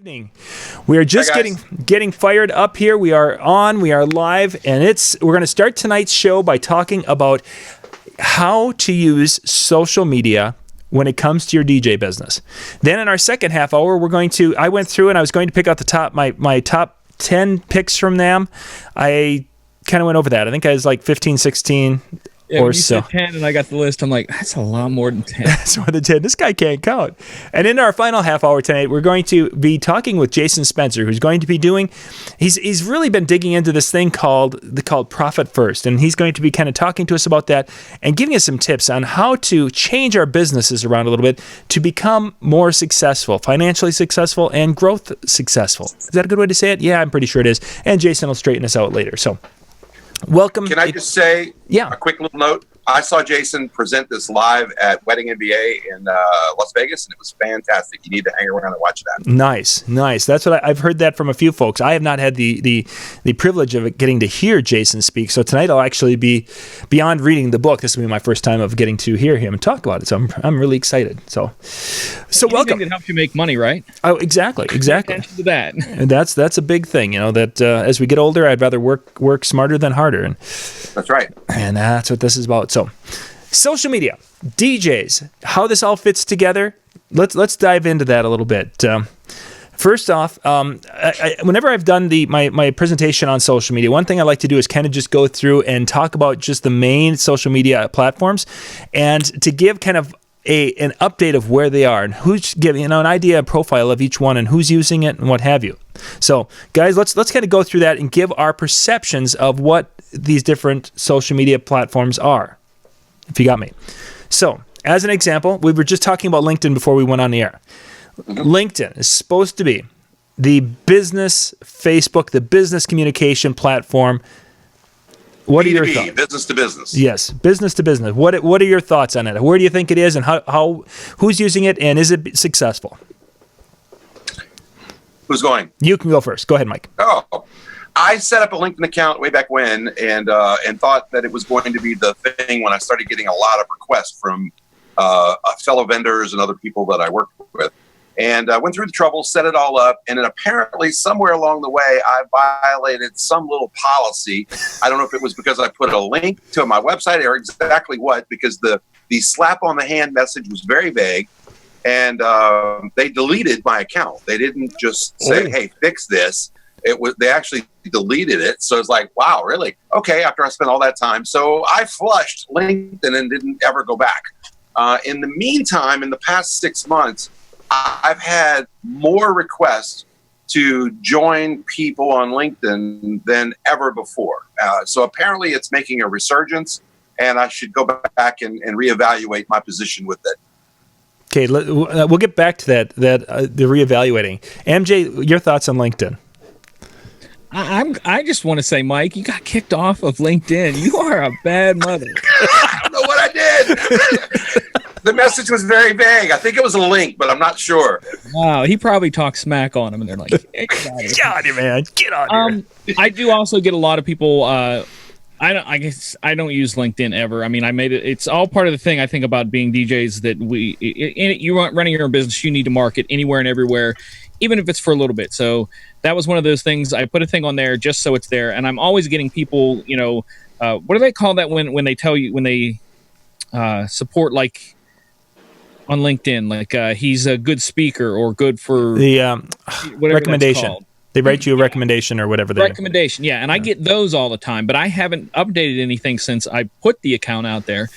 Evening. We are just getting fired up here. We are on, we are live, and we're going to start tonight's show by talking about how to use social media when it comes to your DJ business. Then in our second half hour, I went through and I was going to pick out my top 10 picks from them. I kind of went over that. I think I was like 15, 16 or when you so. said 10 and I got the list, I'm like, that's a lot more than 10. That's more than 10. This guy can't count. And in our final half hour tonight, we're going to be talking with Jason Spencer, who's going to be he's really been digging into this thing called Profit First. And he's going to be kind of talking to us about that and giving us some tips on how to change our businesses around a little bit to become more successful, financially successful and growth successful. Is that a good way to say it? Yeah, I'm pretty sure it is. And Jason will straighten us out later. So welcome. Can I just say a quick little note? I saw Jason present this live at Wedding MBA in Las Vegas, and it was fantastic. You need to hang around and watch that. Nice. That's what I've heard that from a few folks. I have not had the privilege of getting to hear Jason speak. So tonight I'll actually be beyond reading the book. This will be my first time of getting to hear him and talk about it. So I'm really excited. So welcome. It helps you make money, right? Oh, exactly. Pay attention to that. And that's a big thing. You know that as we get older, I'd rather work smarter than harder. And that's right. And that's what this is about. So, social media, DJs, how this all fits together. Let's dive into that a little bit. First off, whenever I've done my presentation on social media, one thing I like to do is kind of just go through and talk about just the main social media platforms, and to give kind of an update of where they are and who's giving an idea, a profile of each one, and who's using it and what have you. So, guys, let's kind of go through that and give our perceptions of what these different social media platforms are, if you got me. So, as an example, we were just talking about LinkedIn before we went on the air. LinkedIn is supposed to be the business Facebook, the business communication platform. What are your thoughts? Business to business. Yes, business to business. What are your thoughts on it? Where do you think it is, and who's using it, and is it successful? Who's going? You can go first. Go ahead, Mike. Oh, I set up a LinkedIn account way back when, and thought that it was going to be the thing when I started getting a lot of requests from fellow vendors and other people that I worked with. And I went through the trouble, set it all up, and then apparently somewhere along the way, I violated some little policy. I don't know if it was because I put a link to my website or exactly what, because the slap on the hand message was very vague, and they deleted my account. They didn't just say, "Hey, fix this." They actually deleted it. So it's like, wow, really? Okay, after I spent all that time. So I flushed LinkedIn and didn't ever go back. In the meantime, in the past 6 months, I've had more requests to join people on LinkedIn than ever before. So apparently it's making a resurgence, and I should go back and reevaluate my position with it. Okay, we'll get back to that the reevaluating. MJ, your thoughts on LinkedIn? I just want to say, Mike, you got kicked off of LinkedIn. You are a bad mother. I don't know what I did. The message was very vague. I think it was a link, but I'm not sure. Wow, he probably talked smack on him, and they're like, hey, "Get out here, man! Get out here!" I do also get a lot of people. I guess I don't use LinkedIn ever. I mean, I made it. It's all part of the thing I think about being DJs that you aren't running your own business. You need to market anywhere and everywhere, even if it's for a little bit. So that was one of those things. I put a thing on there just so it's there, and I'm always getting people. What do they call that when they tell you when they support like on LinkedIn, like he's a good speaker or good for the recommendation. They write you a recommendation or whatever. Recommendation, yeah. And I get those all the time, but I haven't updated anything since I put the account out there.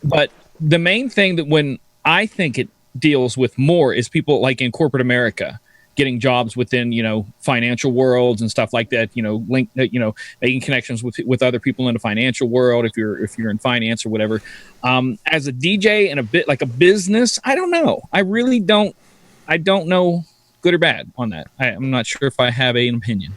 But the main thing that when I think it deals with more is people like in corporate America getting jobs within, financial worlds and stuff like that, making connections with other people in the financial world. If you're in finance or whatever, as a DJ and a bit like a business, I don't know. I really don't. I don't know good or bad on that. I'm not sure if I have an opinion.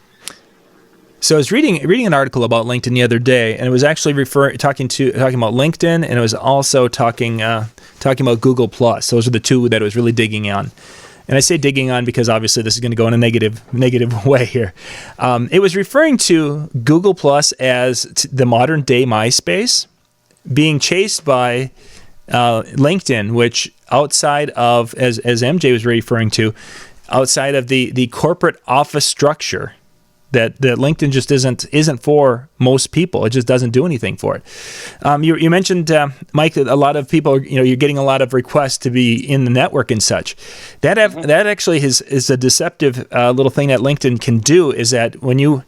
So I was reading an article about LinkedIn the other day, and it was actually talking about LinkedIn, and it was also talking about Google Plus. Those are the two that it was really digging on. And I say digging on because obviously this is going to go in a negative way here. It was referring to Google Plus as the modern day MySpace, being chased by LinkedIn, which outside of, as MJ was referring to, outside of the corporate office structure that LinkedIn just isn't for most people. It just doesn't do anything for it. You mentioned, Mike, that a lot of people, you're getting a lot of requests to be in the network and such. That actually is a deceptive little thing that LinkedIn can do, is that when you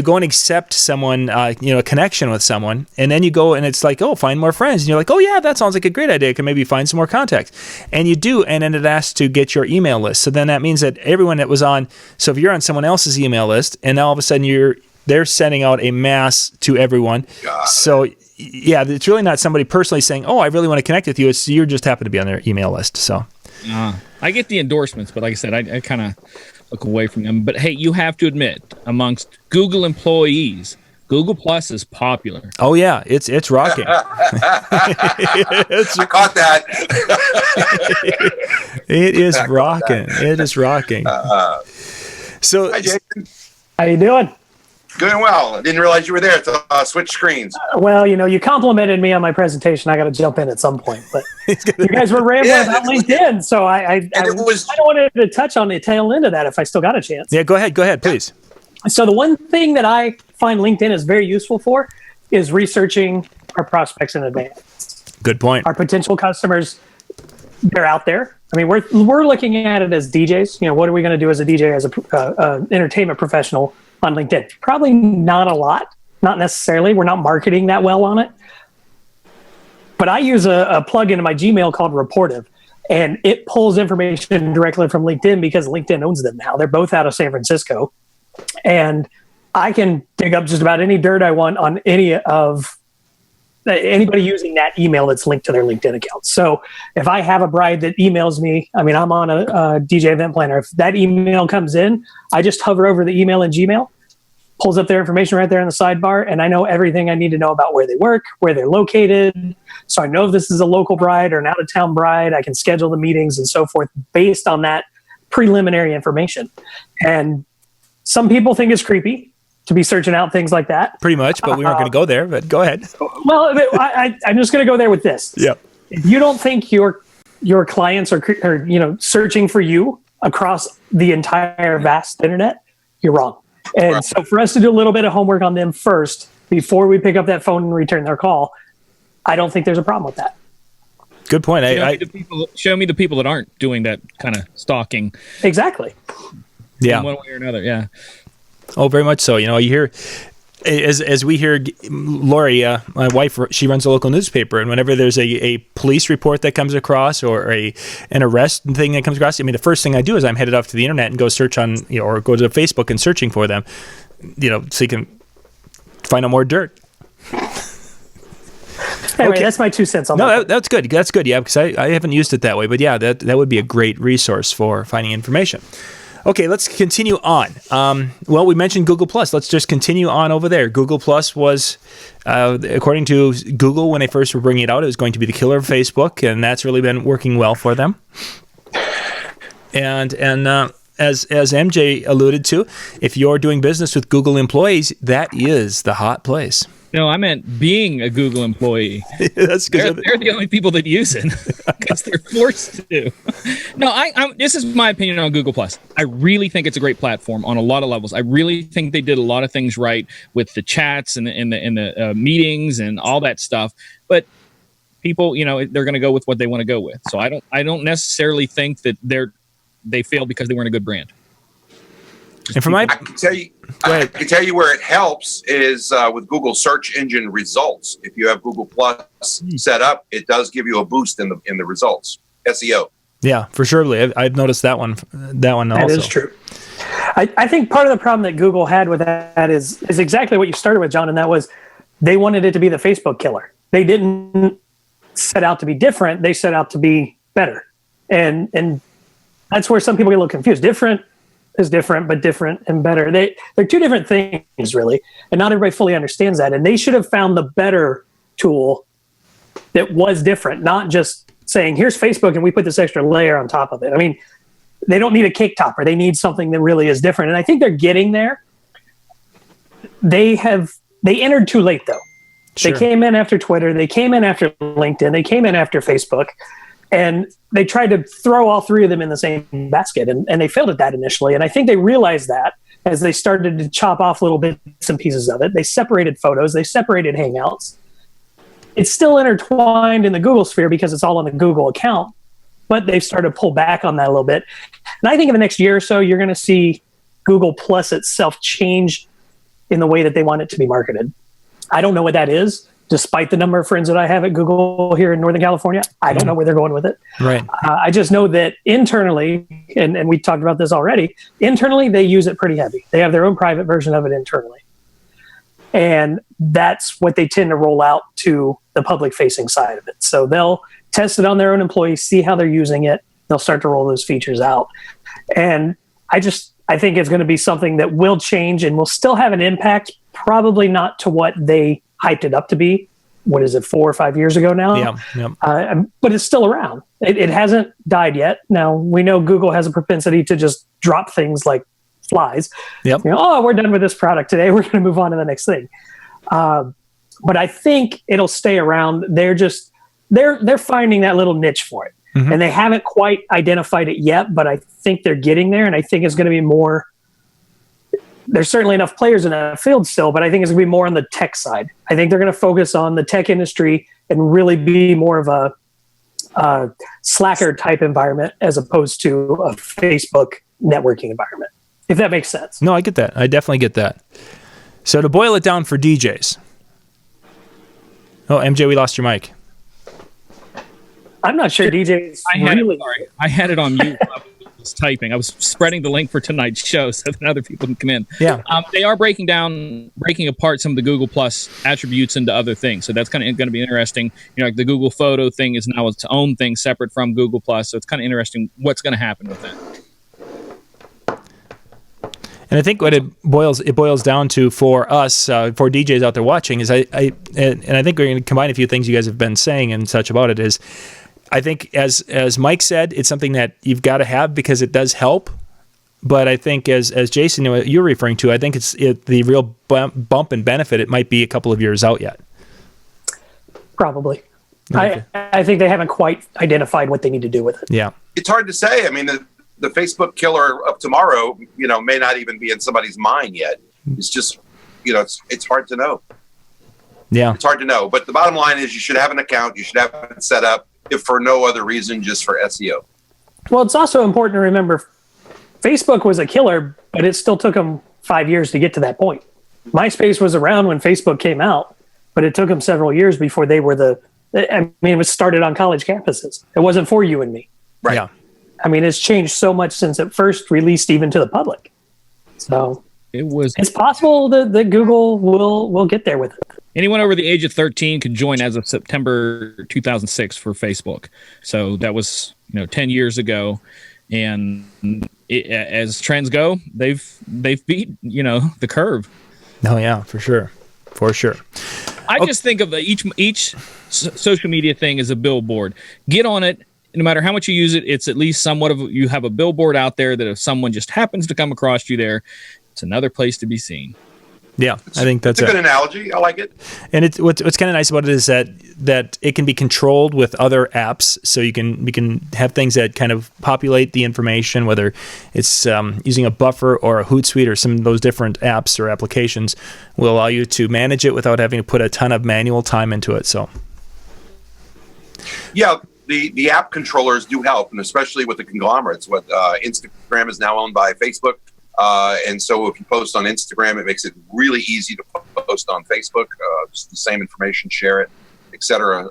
go and accept someone, a connection with someone, and then you go and it's like, oh, find more friends. And you're like, oh yeah, that sounds like a great idea. I can maybe find some more contacts. And you do, and then it asks to get your email list. So then that means that everyone that was on, so if you're on someone else's email list, and now all of a sudden they're sending out a mass to everyone. So yeah, it's really not somebody personally saying, oh, I really want to connect with you. It's you just happen to be on their email list. So I get the endorsements, but like I said, I kind of look away from them. But hey, you have to admit, amongst Google employees, Google Plus is popular. Oh yeah, it's rocking. I caught that. It is rocking. It is rocking. So, hi, Jason. How you doing? Doing well. I didn't realize you were there to switch screens. Well, you complimented me on my presentation. I got to jump in at some point, but you guys were rambling about LinkedIn, so I wanted to touch on the tail end of that if I still got a chance. Yeah, go ahead, please. So the one thing that I find LinkedIn is very useful for is researching our prospects in advance. Good point. Our potential customers, they're out there. I mean, we're looking at it as DJs. What are we going to do as a DJ, as a entertainment professional on LinkedIn? Probably not a lot. Not necessarily. We're not marketing that well on it. But I use a plugin in my Gmail called Reportive, and it pulls information directly from LinkedIn because LinkedIn owns them now. They're both out of San Francisco. And I can dig up just about any dirt I want on anybody using that email that's linked to their LinkedIn account. So if I have a bride that emails me, I mean, I'm on a DJ event planner. If that email comes in, I just hover over the email in Gmail, pulls up their information right there in the sidebar, and I know everything I need to know about where they work, where they're located. So I know if this is a local bride or an out-of-town bride. I can schedule the meetings and so forth based on that preliminary information. And some people think it's creepy to be searching out things like that. Pretty much, but we weren't going to go there, but go ahead. Well, I'm just going to go there with this. Yeah. If you don't think your clients are searching for you across the entire vast internet, you're wrong. And so for us to do a little bit of homework on them first before we pick up that phone and return their call, I don't think there's a problem with that. Good point. Show me the people that aren't doing that kind of stalking. Exactly. Yeah. In one way or another, yeah. Oh, very much so. You hear, as we hear, Lori, my wife, she runs a local newspaper, and whenever there's a police report that comes across or an arrest thing that comes across, I mean, the first thing I do is I'm headed off to the internet and go search on, or go to Facebook and searching for them, so you can find out more dirt. Anyway, that's my 2 cents on that. No, that's good. That's good, yeah, because I haven't used it that way. But yeah, that would be a great resource for finding information. Okay, let's continue on. Well, we mentioned Google Plus. Let's just continue on over there. Google Plus was, according to Google, when they first were bringing it out, it was going to be the killer of Facebook, and that's really been working well for them. And as MJ alluded to, if you're doing business with Google employees, that is the hot place. No, I meant being a Google employee. That's good. They're the only people that use it because they're forced to. No, this is my opinion on Google Plus. I really think it's a great platform on a lot of levels. I really think they did a lot of things right with the chats and the meetings and all that stuff. But people, they're going to go with what they want to go with. So I don't necessarily think that they failed because they weren't a good brand. And for I can tell you where it helps is with Google search engine results. If you have Google Plus set up, it does give you a boost in the results. SEO. Yeah, for sure. I've noticed that one. That one also. That is true. I think part of the problem that Google had with that is exactly what you started with, John, and that was they wanted it to be the Facebook killer. They didn't set out to be different. They set out to be better, and that's where some people get a little confused. Different is different, but different and better. They're two different things, really, and not everybody fully understands that. And they should have found the better tool that was different, not just saying, here's Facebook and we put this extra layer on top of it. I mean, they don't need a cake topper. They need something that really is different. And I think they're getting there. They entered too late, though. Sure. They came in after Twitter. They came in after LinkedIn. They came in after Facebook. And they tried to throw all three of them in the same basket, and they failed at that initially. And I think they realized that as they started to chop off little bits and pieces of it. They separated photos, they separated Hangouts. It's still intertwined in the Google sphere because it's all on the Google account, but they've started to pull back on that a little bit. And I think in the next year or so, you're going to see Google Plus itself change in the way that they want it to be marketed. I don't know what that is. Despite the number of friends that I have at Google here in Northern California, I don't know where they're going with it. Right. I just know that internally, and we talked about this already, internally they use it pretty heavy. They have their own private version of it internally. And that's what they tend to roll out to the public-facing side of it. So they'll test it on their own employees, see how they're using it. They'll start to roll those features out. And I think it's going to be something that will change and will still have an impact, probably not to what they hyped it up to be. What is it, 4 or 5 years ago now? Yeah. But it's still around. It hasn't died yet. Now, we know Google has a propensity to just drop things like flies. Yep. We're done with this product today. We're going to move on to the next thing. But I think it'll stay around. They're finding that little niche for it. Mm-hmm. And they haven't quite identified it yet, but I think they're getting there. And I think it's going to be more. There's certainly enough players in that field still, but I think it's going to be more on the tech side. I think they're going to focus on the tech industry and really be more of a Slacker type environment as opposed to a Facebook networking environment, if that makes sense. No, I get that. I definitely get that. So to boil it down for DJs. Oh, MJ, we lost your mic. I'm not sure DJs I had it on mute. I was typing. I was spreading the link for tonight's show so that other people can come in. Yeah. They are breaking apart some of the Google Plus attributes into other things. So that's kind of going to be interesting. Like the Google Photo thing is now its own thing separate from Google Plus. So it's kind of interesting what's going to happen with that. And I think what it boils down to for us, for DJs out there watching, is I think we're going to combine a few things you guys have been saying and such about it. Is I think as Mike said, it's something that you've got to have because it does help. But I think as Jason, you're referring to, I think it's the real bump and benefit. It might be a couple of years out yet. Probably. Okay. I think they haven't quite identified what they need to do with it. Yeah. It's hard to say. I mean, the Facebook killer of tomorrow, may not even be in somebody's mind yet. It's just, it's hard to know. Yeah. It's hard to know. But the bottom line is you should have an account. You should have it set up, if for no other reason, just for SEO. Well, it's also important to remember Facebook was a killer, but it still took them 5 years to get to that point. MySpace was around when Facebook came out, but it took them several years before they were it was started on college campuses. It wasn't for you and me. Right. Yeah. I mean, it's changed so much since it first released even to the public. So it's possible that Google will get there with it. Anyone over the age of 13 could join as of September 2006 for Facebook. So that was 10 years ago, and as trends go, they've beat the curve. Oh yeah, for sure. I just think of each social media thing as a billboard. Get on it. No matter how much you use it, it's at least somewhat of you have a billboard out there that if someone just happens to come across you there, it's another place to be seen. Yeah, I think that's a good analogy. I like it. And what's kind of nice about it is that it can be controlled with other apps. So we can have things that kind of populate the information, whether it's using a buffer or a Hootsuite or some of those different apps or applications will allow you to manage it without having to put a ton of manual time into it. So, yeah. The app controllers do help, and especially with the conglomerates. What Instagram is now owned by Facebook, and so if you post on Instagram, it makes it really easy to post on Facebook. Just the same information, share it, etc.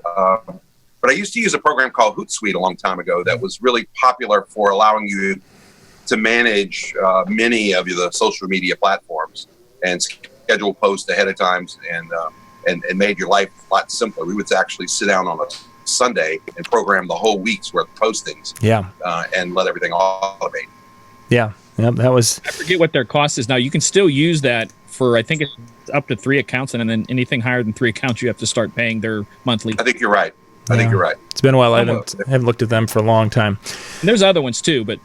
But I used to use a program called Hootsuite a long time ago that was really popular for allowing you to manage many of the social media platforms and schedule posts ahead of time, and made your life a lot simpler. We would actually sit down on a Sunday and program the whole week's worth of postings. Yeah. And let everything automate. Yeah. That was. I forget what their cost is now. You can still use that for, I think it's up to 3 accounts, and then anything higher than 3 accounts, you have to start paying their monthly. I think you're right. I think you're right. It's been a while. I haven't looked at them for a long time. And there's other ones too, but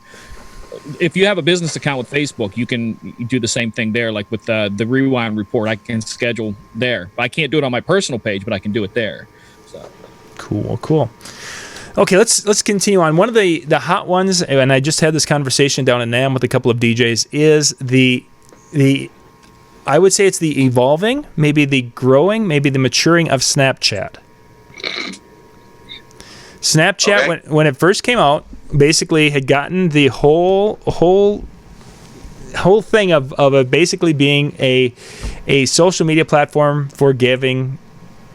if you have a business account with Facebook, you can do the same thing there. Like with the Rewind report, I can schedule there. I can't do it on my personal page, but I can do it there. So. Cool. Okay, let's continue on. One of the hot ones, and I just had this conversation down in NAM with a couple of DJs, is the I would say it's the evolving, maybe the growing, maybe the maturing of Snapchat. Snapchat, Okay. when it first came out, basically had gotten the whole thing of it basically being a social media platform for giving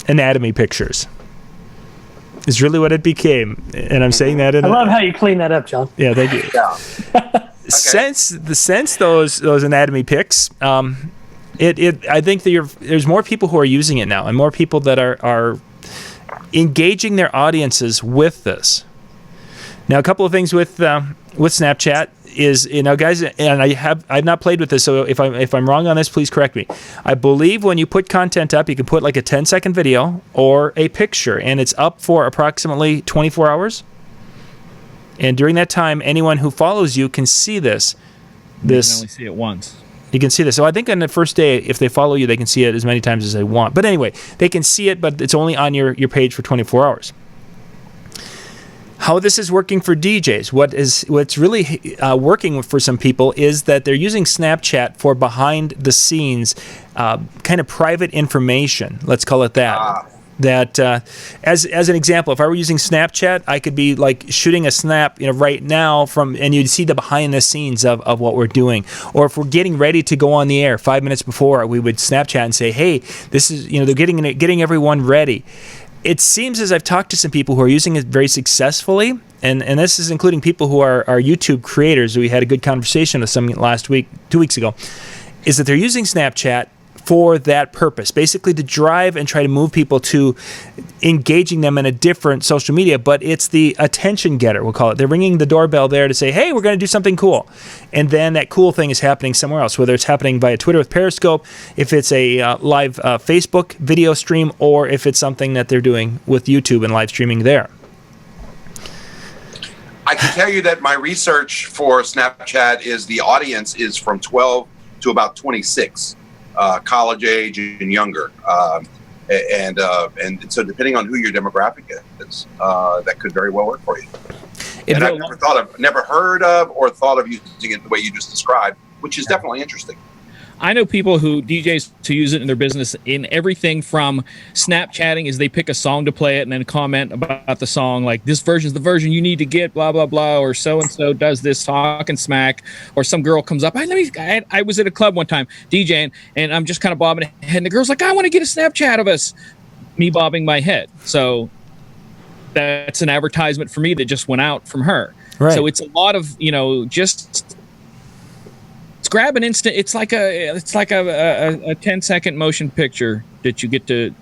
anatomy pictures. Is really what it became, and I'm saying that in. I love how you clean that up, John. Yeah, thank you. Yeah. Since those anatomy pics, I think that there's more people who are using it now, and more people that are engaging their audiences with this. Now, a couple of things with Snapchat is, guys, and I've not played with this, so if I'm wrong on this, please correct me. I believe when you put content up, you can put like a 10-second video or a picture, and it's up for approximately 24 hours. And during that time, anyone who follows you can see this. You can only see it once. You can see this. So I think on the first day, if they follow you, they can see it as many times as they want. But anyway, they can see it, but it's only on your page for 24 hours. How this is working for DJs, what's really working for some people is that they're using Snapchat for behind the scenes kind of private information. Let's call it that. That as an example, if I were using Snapchat, I could be like shooting a snap, right now and you'd see the behind the scenes of what we're doing. Or if we're getting ready to go on the air 5 minutes before, we would Snapchat and say, hey, this is, they're getting everyone ready. It seems as I've talked to some people who are using it very successfully, and this is including people who are YouTube creators. We had a good conversation with some 2 weeks ago, is that they're using Snapchat for that purpose, basically to drive and try to move people to engaging them in a different social media, but it's the attention getter, we'll call it. They're ringing the doorbell there to say, hey, we're going to do something cool. And then that cool thing is happening somewhere else, whether it's happening via Twitter with Periscope, if it's a live Facebook video stream, or if it's something that they're doing with YouTube and live streaming there. I can tell you that my research for Snapchat is the audience is from 12 to about 26. College age and younger, and so depending on who your demographic is, that could very well work for you. And I've never heard of or thought of using it the way you just described, which is definitely interesting. I know people DJs to use it in their business in everything from Snapchatting as they pick a song to play it and then comment about the song, like this version's the version you need to get, blah, blah, blah, or so-and-so does this talk and smack, or some girl comes up. I was at a club one time DJing, and I'm just kind of bobbing my head, and the girl's like, I want to get a Snapchat of us. Me bobbing my head. So that's an advertisement for me that just went out from her. Right. So it's a lot of, just... grab an instant. It's like a 10-second motion picture that you get to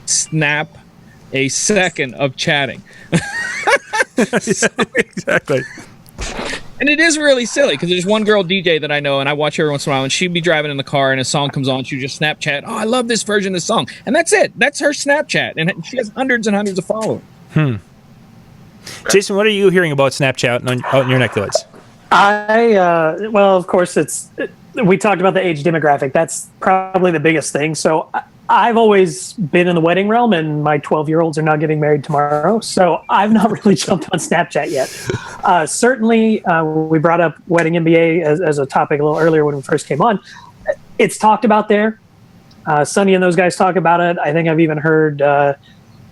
snap a second of chatting. Exactly. And it is really silly because there's one girl DJ that I know, and I watch her every once in a while, and she'd be driving in the car and a song comes on, she just Snapchat, oh, I love this version of the song. And that's it. That's her Snapchat. And she has hundreds and hundreds of followers. Jason, what are you hearing about Snapchat out in your neck of the woods? Well, of course, we talked about the age demographic. That's probably the biggest thing. So I've always been in the wedding realm, and my 12-year-olds are not getting married tomorrow. So I've not really jumped on Snapchat yet. Certainly, we brought up Wedding MBA as a topic a little earlier when we first came on. It's talked about there. Sonny and those guys talk about it. I think I've even heard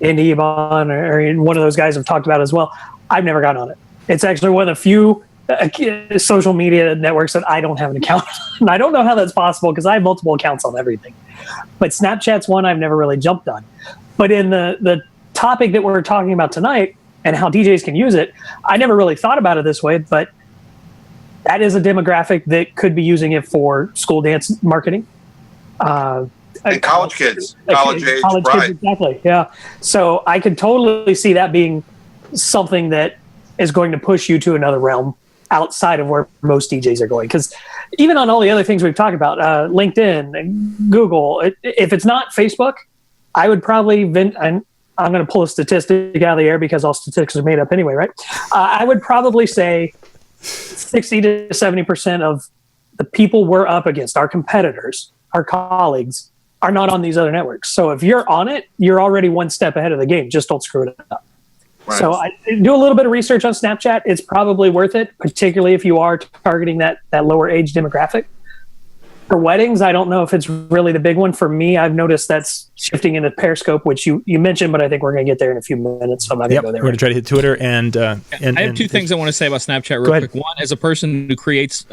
Andy Ebon or one of those guys have talked about it as well. I've never gotten on it. It's actually one of the few social media networks that I don't have an account on. I don't know how that's possible because I have multiple accounts on everything. But Snapchat's one I've never really jumped on. But in the topic that we're talking about tonight and how DJs can use it, I never really thought about it this way, but that is a demographic that could be using it for school dance marketing. And college kids, college age, college right. kids, exactly, yeah. So I could totally see that being something that is going to push you to another realm outside of where most DJs are going. Because even on all the other things we've talked about, LinkedIn, Google, if it's not Facebook, I would probably, I'm going to pull a statistic out of the air because all statistics are made up anyway, right? I would probably say 60 to 70% of the people we're up against, our competitors, our colleagues, are not on these other networks. So if you're on it, you're already one step ahead of the game. Just don't screw it up. Right. So I do a little bit of research on Snapchat. It's probably worth it, particularly if you are targeting that lower age demographic. For weddings, I don't know if it's really the big one. For me, I've noticed that's shifting into Periscope, which you mentioned, but I think we're going to get there in a few minutes, so I'm not going to go there. We're going to try to hit Twitter and I have two things I want to say about Snapchat real quick. One, as a person who creates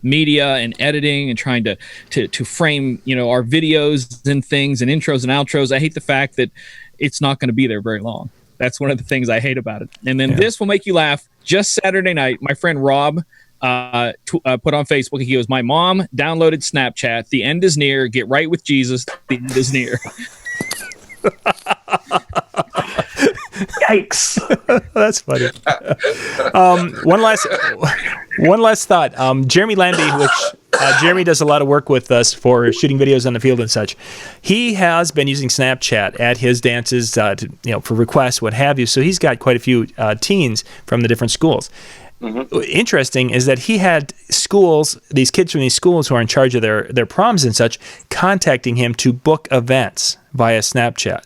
media and editing and trying to frame, our videos and things and intros and outros, I hate the fact that it's not going to be there very long. That's one of the things I hate about it. And then this will make you laugh. Just Saturday night, my friend Rob put on Facebook, he goes, "My mom downloaded Snapchat. The end is near. Get right with Jesus. The end is near." Yikes. That's funny. One last thought. Jeremy Landy, which Jeremy does a lot of work with us for shooting videos on the field and such. He has been using Snapchat at his dances, for requests, what have you. So he's got quite a few teens from the different schools. Mm-hmm. Interesting is that he had these kids from these schools who are in charge of their proms and such, contacting him to book events via Snapchat.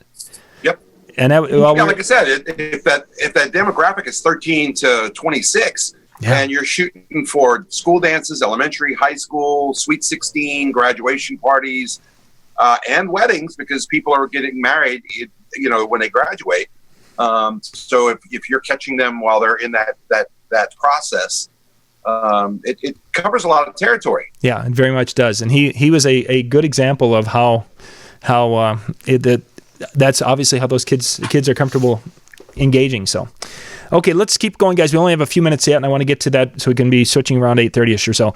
Yep. And like I said, if that demographic is 13 to 26, and you're shooting for school dances, elementary, high school, Sweet 16, graduation parties, and weddings, because people are getting married, when they graduate. So if you're catching them while they're in that process, it covers a lot of territory. Yeah, it very much does. And he was a good example of how that's obviously how those kids are comfortable engaging. So, okay, let's keep going, guys. We only have a few minutes yet, and I want to get to that so we can be switching around 8:30ish or so.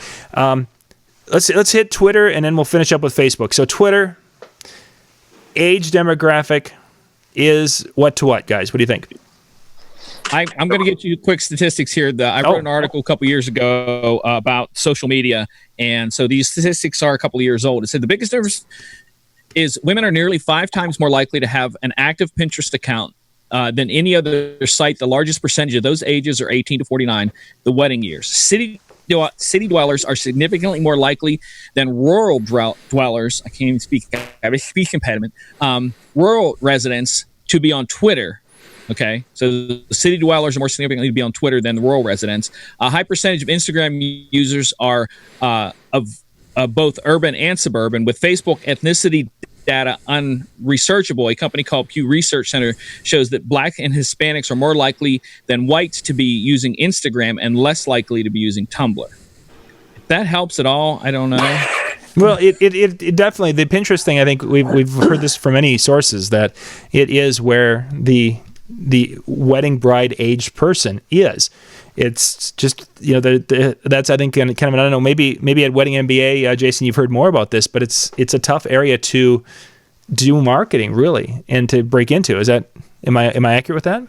Let's hit Twitter, and then we'll finish up with Facebook. So Twitter, age demographic is what to what, guys? What do you think? I'm going to get you quick statistics here. I wrote an article a couple years ago about social media, and so these statistics are a couple of years old. It said the biggest difference is women are nearly 5 times more likely to have an active Pinterest account than any other site. The largest percentage of those ages are 18 to 49, the wedding years. City dwellers are significantly more likely than rural dwellers. I can't even speak. I have a speech impediment. Rural residents to be on Twitter. Okay, so the city dwellers are more significantly to be on Twitter than the rural residents. A high percentage of Instagram users are of both urban and suburban. With Facebook ethnicity data unresearchable, a company called Pew Research Center shows that Black and Hispanics are more likely than whites to be using Instagram and less likely to be using Tumblr. If that helps at all, I don't know. Well, it definitely, the Pinterest thing, I think we've heard this from many sources, that it is where the wedding bride aged person is. It's just, that's, I think, kind of, I don't know, maybe at Wedding MBA, Jason, you've heard more about this, but it's a tough area to do marketing, really, and to break into. Am I accurate with that?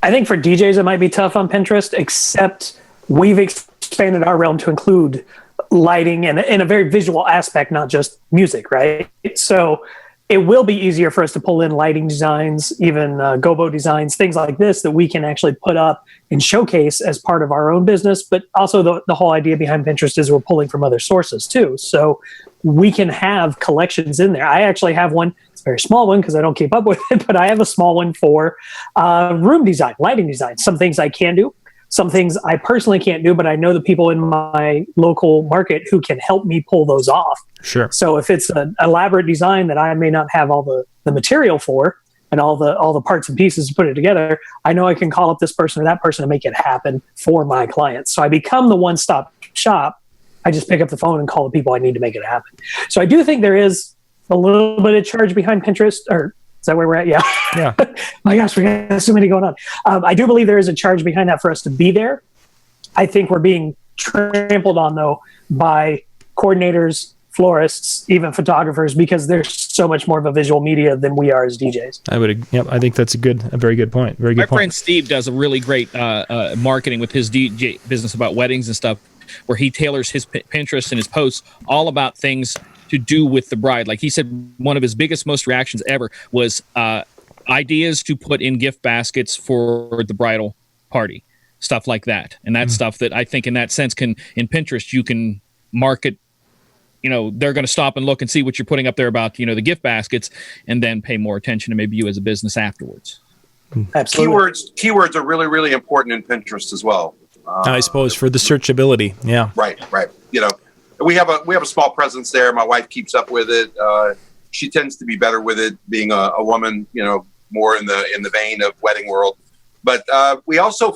I think for DJs it might be tough on Pinterest, except we've expanded our realm to include lighting and in a very visual aspect, not just music, right? So it will be easier for us to pull in lighting designs, even gobo designs, things like this that we can actually put up and showcase as part of our own business. But also the whole idea behind Pinterest is we're pulling from other sources too. So we can have collections in there. I actually have one. It's a very small one because I don't keep up with it, but I have a small one for room design, lighting design. Some things I can do. Some things I personally can't do, but I know the people in my local market who can help me pull those off. Sure. So if it's an elaborate design that I may not have all the material for and all the parts and pieces to put it together, I know I can call up this person or that person to make it happen for my clients. So I become the one-stop shop. I just pick up the phone and call the people I need to make it happen. So I do think there is a little bit of charge behind Pinterest, or is that where we're at? Yeah. Yeah. My gosh, we got so many going on. I do believe there is a charge behind that for us to be there. I think we're being trampled on, though, by coordinators, florists, even photographers, because they're so much more of a visual media than we are as DJs. I think that's a very good point. Very good point. My friend Steve does a really great marketing with his DJ business about weddings and stuff, where he tailors his Pinterest and his posts all about things to do with the bride. Like he said, one of his biggest, most reactions ever was ideas to put in gift baskets for the bridal party, stuff like that. And that's stuff that I think in that sense in Pinterest, you can market, they're going to stop and look and see what you're putting up there about, the gift baskets, and then pay more attention to maybe you as a business afterwards. Absolutely. Keywords are really, really important in Pinterest as well. I suppose for the searchability. Yeah. Right. We have a small presence there. My wife keeps up with it. She tends to be better with it, being a woman, more in the vein of wedding world. But we also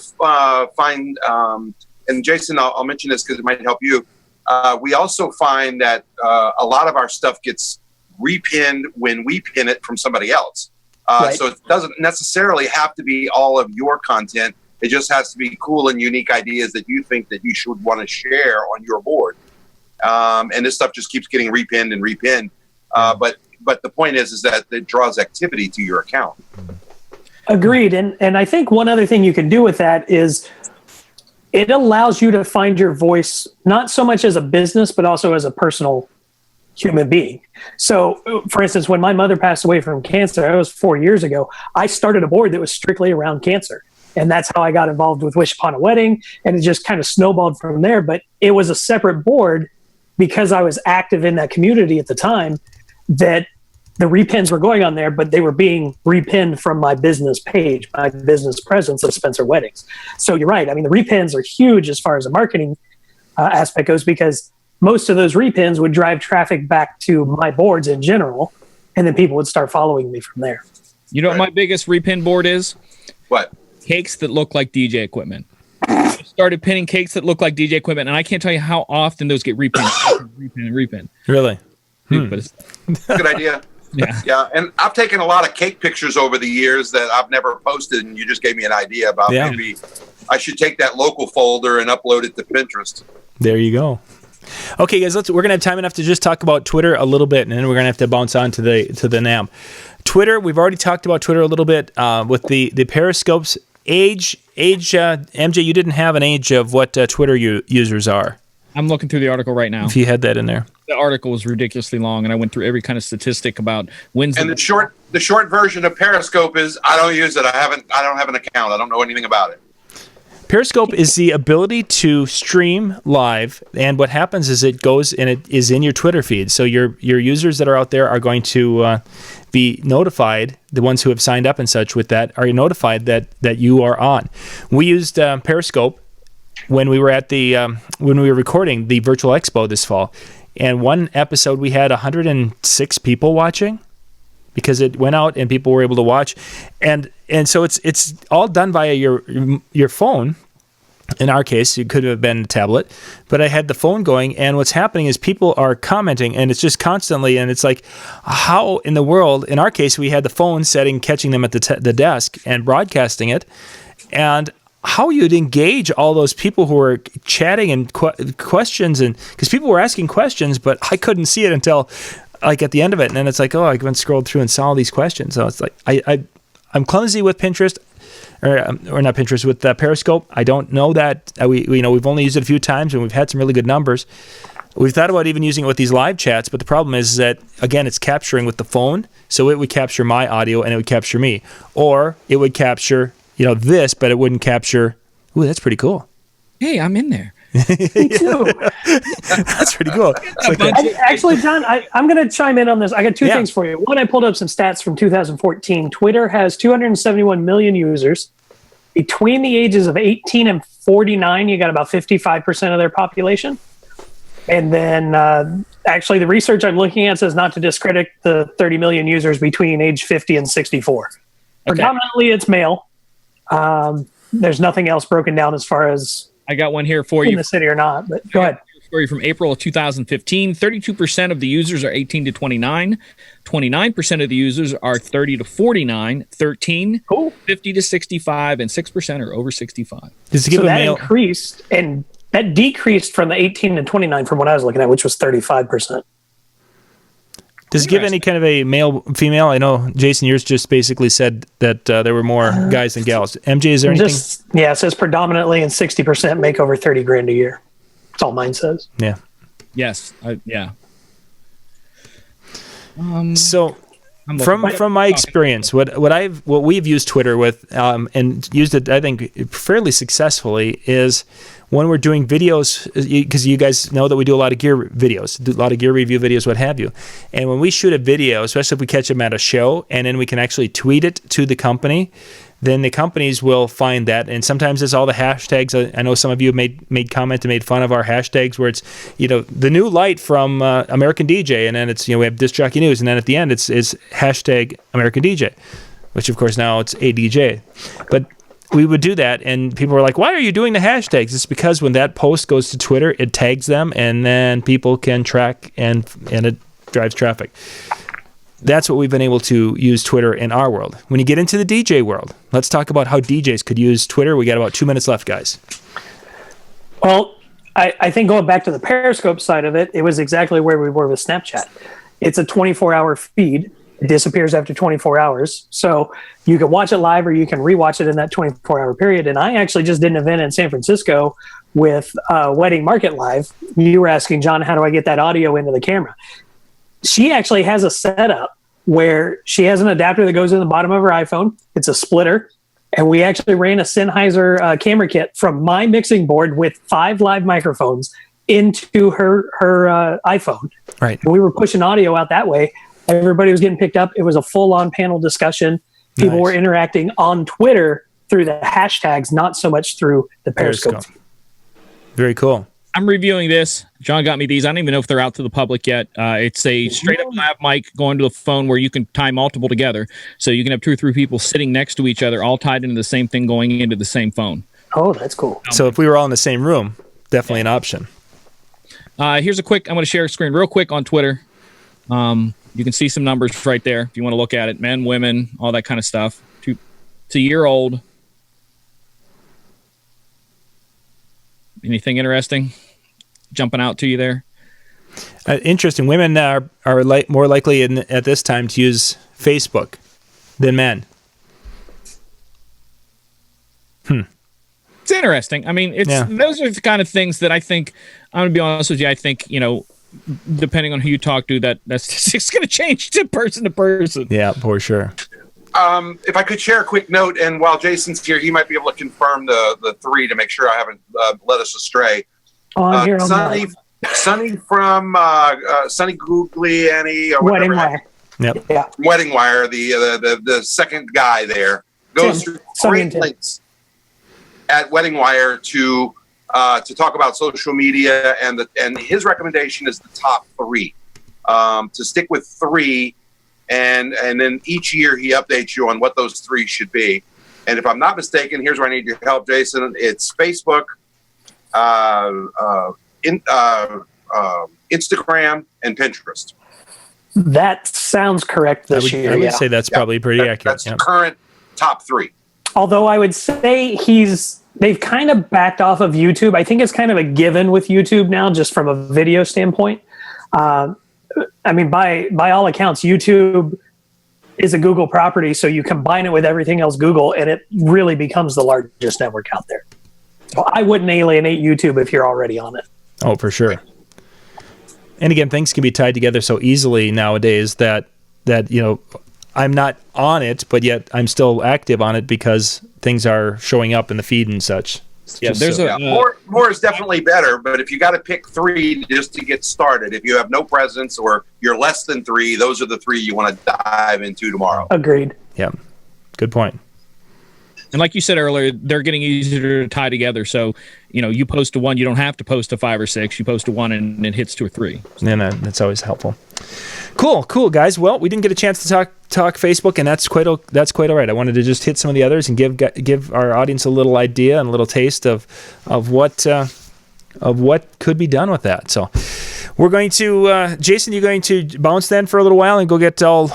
find, and Jason, I'll mention this because it might help you. We also find that a lot of our stuff gets repinned when we pin it from somebody else. Right. So it doesn't necessarily have to be all of your content. It just has to be cool and unique ideas that you think that you should want to share on your board. And this stuff just keeps getting repinned and repinned. But the point is that it draws activity to your account. Agreed. And I think one other thing you can do with that is it allows you to find your voice, not so much as a business, but also as a personal human being. So, for instance, when my mother passed away from cancer, that was 4 years ago, I started a board that was strictly around cancer. And that's how I got involved with Wish Upon a Wedding. And it just kind of snowballed from there. But it was a separate board because I was active in that community at the time, that the repins were going on there, but they were being repinned from my business page, my business presence of Spencer Weddings. So you're right. I mean, the repins are huge as far as the marketing aspect goes, because most of those repins would drive traffic back to my boards in general, and then people would start following me from there. You know what my biggest repin board is? What? Cakes that look like DJ equipment. I started pinning cakes that look like DJ equipment, and I can't tell you how often those get repinned. repin. Really? But it's, Good idea. Yeah. And I've taken a lot of cake pictures over the years that I've never posted, and you just gave me an idea about maybe I should take that local folder and upload it to Pinterest. There you go. Okay, guys, we're gonna have time enough to just talk about Twitter a little bit, and then we're gonna have to bounce on to the NAM. Twitter, we've already talked about Twitter a little bit with the Periscopes. Age, MJ, you didn't have an age of what Twitter users are. I'm looking through the article right now. If you had that in there. The article was ridiculously long, and I went through every kind of statistic about when's. And the short version of Periscope is I don't use it. I don't have an account. I don't know anything about it. Periscope is the ability to stream live, and what happens is it goes and it is in your Twitter feed. So your users that are out there are going to be notified. The ones who have signed up and such with that are notified that you are on. We used Periscope when we were at when we were recording the virtual expo this fall, and one episode we had 106 people watching because it went out and people were able to watch, and so it's all done via your phone. In our case, it could have been a tablet, but I had the phone going, and what's happening is people are commenting, and it's just constantly, and it's like, how in the world? In our case, we had the phone setting, catching them at the desk and broadcasting it, and how you'd engage all those people who were chatting and questions, and because people were asking questions, but I couldn't see it until like at the end of it, and then it's like, I went scrolled through and saw all these questions. So it's like I'm clumsy with Pinterest, or not Pinterest, with Periscope. I don't know that we've only used it a few times and we've had some really good numbers. We've thought about even using it with these live chats, but the problem is that again it's capturing with the phone, so it would capture my audio and it would capture me, or it would capture this, but it wouldn't capture. Ooh, that's pretty cool. Hey, I'm in there. Me too. That's pretty cool. Actually, John, I'm going to chime in on this. I got two things for you. One, I pulled up some stats from 2014. Twitter has 271 million users. Between the ages of 18 and 49, you got about 55% of their population. And then actually the research I'm looking at says not to discredit the 30 million users between age 50 and 64. Okay. Predominantly it's male. There's nothing else broken down as far as I got one here for you. In the city or not, but go ahead. Story from April of 2015. 32% of the users are 18 to 29. 29% of the users are 30 to 49. 13, 50 to 65, and 6% are over 65. So that increased, and that decreased from the 18 to 29 from what I was looking at, which was 35%. Does it give any kind of a male, female? I know, Jason, yours just basically said that there were more guys than gals. MJ, is there anything? It says predominantly and 60% make over 30 grand a year. That's all mine says. Yeah. Yes. Yeah. So from my experience, what we've used Twitter with and used it, I think, fairly successfully is when we're doing videos, because you guys know that we do a lot of gear videos, do a lot of gear review videos, what have you. And when we shoot a video, especially if we catch them at a show, and then we can actually tweet it to the company, then the companies will find that, and sometimes it's all the hashtags. I know some of you have made comment and made fun of our hashtags, where it's the new light from American DJ, and then it's we have Disc Jockey News, and then at the end it's hashtag American DJ, which of course now it's ADJ. But we would do that, and people were like, "Why are you doing the hashtags?" It's because when that post goes to Twitter, it tags them, and then people can track, and it drives traffic. That's what we've been able to use Twitter in our world. When you get into the DJ world, let's talk about how DJs could use Twitter. We got about 2 minutes left, guys. Well, I think going back to the Periscope side of it, it was exactly where we were with Snapchat. It's a 24-hour feed. It disappears after 24 hours. So you can watch it live or you can rewatch it in that 24-hour period. And I actually just did an event in San Francisco with Wedding Market Live. You were asking, John, how do I get that audio into the camera? She actually has a setup where she has an adapter that goes in the bottom of her iPhone. It's a splitter. And we actually ran a Sennheiser camera kit from my mixing board with 5 live microphones into her iPhone. Right. And we were pushing audio out that way. Everybody was getting picked up. It was a full-on panel discussion. People were interacting on Twitter through the hashtags, not so much through the Periscope. Very cool. I'm reviewing this. John got me these. I don't even know if they're out to the public yet. It's a straight-up lav mic going to the phone where you can tie multiple together. So you can have 2 or 3 people sitting next to each other, all tied into the same thing, going into the same phone. Oh, that's cool. So if we were all in the same room, definitely an option. Here's I'm going to share a screen real quick on Twitter. You can see some numbers right there if you want to look at it. Men, women, all that kind of stuff. It's a year old. Anything interesting jumping out to you there? Interesting. Women are more likely at this time to use Facebook than men. It's interesting. I mean, those are the kind of things that I think, I'm going to be honest with you, I think, depending on who you talk to, that's it's going to change to person. Yeah, for sure. If I could share a quick note, and while Jason's here, he might be able to confirm the 3 to make sure I haven't led us astray. Here Sunny from Sunny Googly Annie or Wedding whatever. Wire. Yep. Yeah. Wedding Wire, the second guy there goes through great links at Wedding Wire to talk about social media, and his recommendation is the top 3. To stick with 3, and then each year he updates you on what those 3 should be. And if I'm not mistaken, here's where I need your help, Jason. It's Facebook, Instagram, and Pinterest. That sounds correct this year. I would say that's probably pretty accurate. That's the current top 3. Although I would say they've kind of backed off of YouTube. I think it's kind of a given with YouTube now, just from a video standpoint. I mean, by all accounts, YouTube is a Google property, so you combine it with everything else Google, and it really becomes the largest network out there. So I wouldn't alienate YouTube if you're already on it. Oh, for sure. And again, things can be tied together so easily nowadays that I'm not on it, but yet I'm still active on it because things are showing up in the feed and such. More is definitely better, but if you got to pick 3 just to get started, if you have no presence or you're less than 3, those are the 3 you want to dive into tomorrow. Agreed. Yeah, good point. And like you said earlier, they're getting easier to tie together. So, you post to 1, you don't have to post to 5 or 6. You post to 1 and it hits 2 or 3. And that's always helpful. Cool, guys. Well, we didn't get a chance to talk Facebook, and that's quite all right. I wanted to just hit some of the others and give our audience a little idea and a little taste of what could be done with that. So, we're going to Jason. You're going to bounce then for a little while and go get all.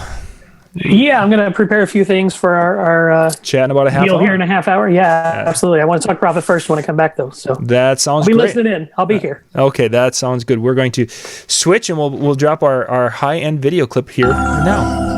Yeah, I'm going to prepare a few things for our chatting about a half deal hour. here in a half hour. Yeah, absolutely. I want to talk profit first when I come back, though. So that sounds great. great. Listening in. I'll be here. Okay, that sounds good. We're going to switch, and we'll drop our high-end video clip here now.